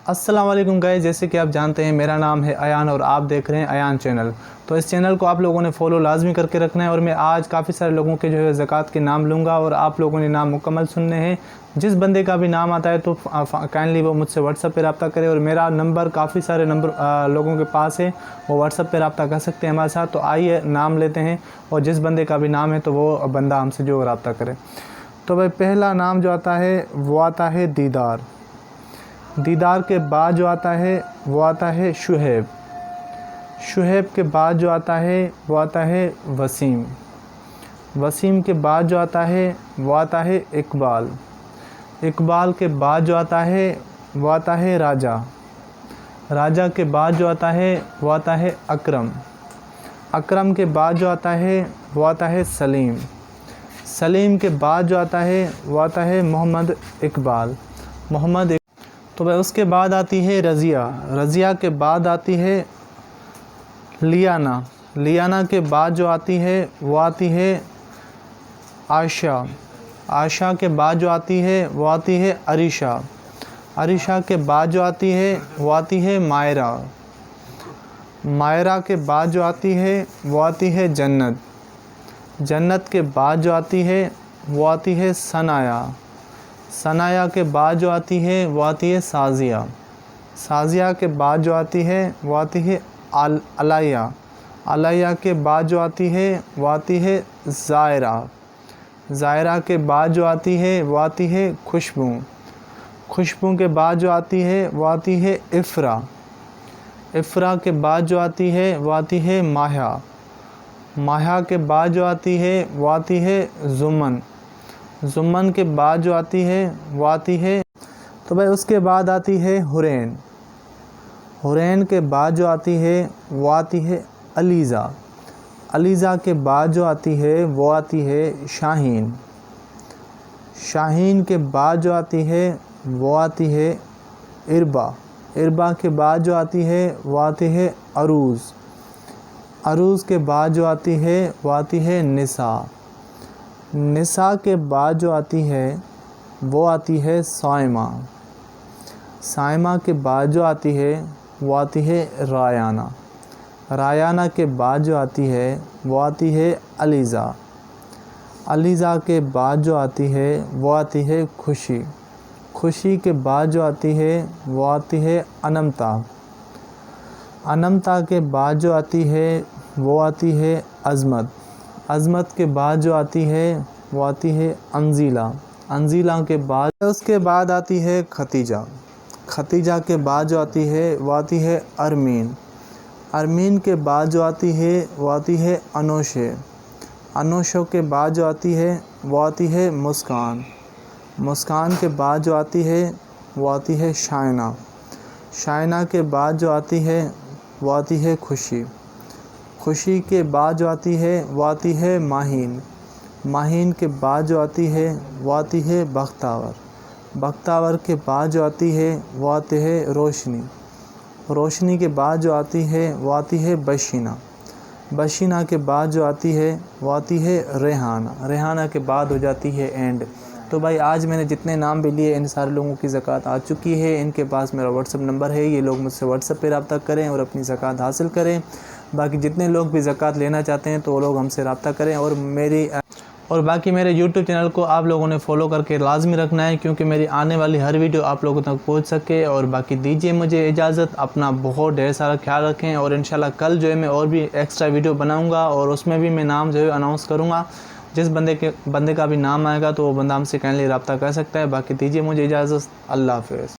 अस्सलाम वालेकुम गाइस, जैसे कि आप जानते हैं मेरा नाम है अयान और आप देख रहे हैं अयान चैनल। तो इस चैनल को आप लोगों ने फॉलो लाजमी करके रखना है। और मैं आज काफ़ी सारे लोगों के जो है ज़कात के नाम लूँगा और आप लोगों ने नाम मुकम्मल सुनने हैं। जिस बंदे का भी नाम आता है तो काइंडली वो मुझसे व्हाट्सअप पे रब्ता करे। और मेरा नंबर काफ़ी सारे नंबर लोगों के पास है, वो व्हाट्सअप पे रब्ता कर सकते हैं हमारे साथ। तो आइए नाम लेते हैं और जिस बंदे का भी नाम है तो वो बंदा हमसे जो रब्ता करे। तो भाई पहला नाम जो आता है वो आता है दीदार। दीदार के बाद जो आता है वो आता है शुहेब। शुहेब के बाद जो आता है वो आता है वसीम। वसीम के बाद जो आता है वो आता है इकबाल। इकबाल के बाद जो आता है वो आता है राजा। राजा के बाद जो आता है वो आता है अकरम। अकरम के बाद जो आता है वो आता है सलीम। सलीम के बाद जो आता है वो आता है मोहम्मद इकबाल। तो भाई उसके बाद आती है रज़िया। रज़िया के बाद आती है लियाना। लियाना के बाद जो आती है वो आती है आयशा। आयशा के बाद जो आती है वो आती है अरीशा। अरीशा के बाद जो आती है वो आती है मायरा। मायरा के बाद जो आती है वो आती है जन्नत। जन्नत के बाद जो आती है वो आती है सनाया। सनाया के बाद जो आती है वो आती है साजिया। साजिया के बाद जो आती है वो आती है अलाया। अलाया के बाद जो आती है वो आती है ज़ायरा। ज़ायरा के बाद जो आती है वो आती है खुशबू। खुशबू के बाद जो आती है वो आती है इफ़रा। इफ़रा के बाद जो आती है वो आती है माहा। माहा के बाद जो आती है वो आती है जुम्मन। जुम्मन के बाद जो आती है वो आती है तो भाई उसके बाद आती है हुरैन। हुरैन के बाद जो आती है वो आती है अलीज़ा। अलीज़ा के बाद जो आती है वो आती है शाहीन। शाहीन के बाद जो आती है वो आती है इरबा। इरबा के बाद जो आती है वो आती है अरूज़। अरूज़ के बाद जो आती है वो आती है निसा। निसा के बाद जो आती है वो आती है साइमा। साइमा के बाद जो आती है वो आती है रायाना। रायाना के बाद जो आती है वो आती है अलीज़ा। अलीज़ा के बाद जो आती है वो आती है खुशी। खुशी के बाद जो आती है वो आती है अनमता। अनमता के बाद जो आती है वो आती है अज़मत। अज़मत के बाद जो आती है वो आती है अंजीला। अंजीला के बाद उसके बाद आती है खतीजा। खतीजा के बाद जो आती है वो आती है अरमीन। अरमीन के बाद जो आती है वो आती है अनोशे। अनोशो के बाद जो आती है वो आती है मुस्कान। मुस्कान के बाद जो आती है वो आती है शायना। शायना के बाद जो आती है वो आती है खुशी। खुशी के बाद जो आती है वो आती है माहीन। माहीन के बाद जो आती है वो आती है बख्तावर। बख्तावर के बाद जो आती है वो आती है रोशनी। रोशनी के बाद जो आती है वो आती है बशीना। बशीना के बाद जो आती है वो आती है रेहाना। रेहाना के बाद हो जाती है एंड। तो भाई आज मैंने जितने नाम भी लिए इन सारे लोगों की ज़कात आ चुकी है। इनके पास मेरा व्हाट्सअप नंबर है, ये लोग मुझसे व्हाट्सअप पे रब्ता करें और अपनी ज़कात हासिल करें। बाकी जितने लोग भी ज़कात लेना चाहते हैं तो वो लोग हमसे रब्ता करें। और बाकी मेरे यूट्यूब चैनल को आप लोगों ने फॉलो करके लाजमी रखना है, क्योंकि मेरी आने वाली हर वीडियो आप लोगों तक पहुंच सके। और बाकी दीजिए मुझे इजाज़त, अपना बहुत ढेर सारा ख्याल रखें। और इंशाल्लाह कल जो है मैं और भी एक्स्ट्रा वीडियो बनाऊंगा और उसमें भी मैं नाम जो है अनाउंस करूंगा। जिस बंदे का भी नाम आएगा तो वो बंदा हमसे काइंडली रब्ता कर सकता है। बाकी दीजिए मुझे इजाज़त। अल्लाह हाफ़िज़।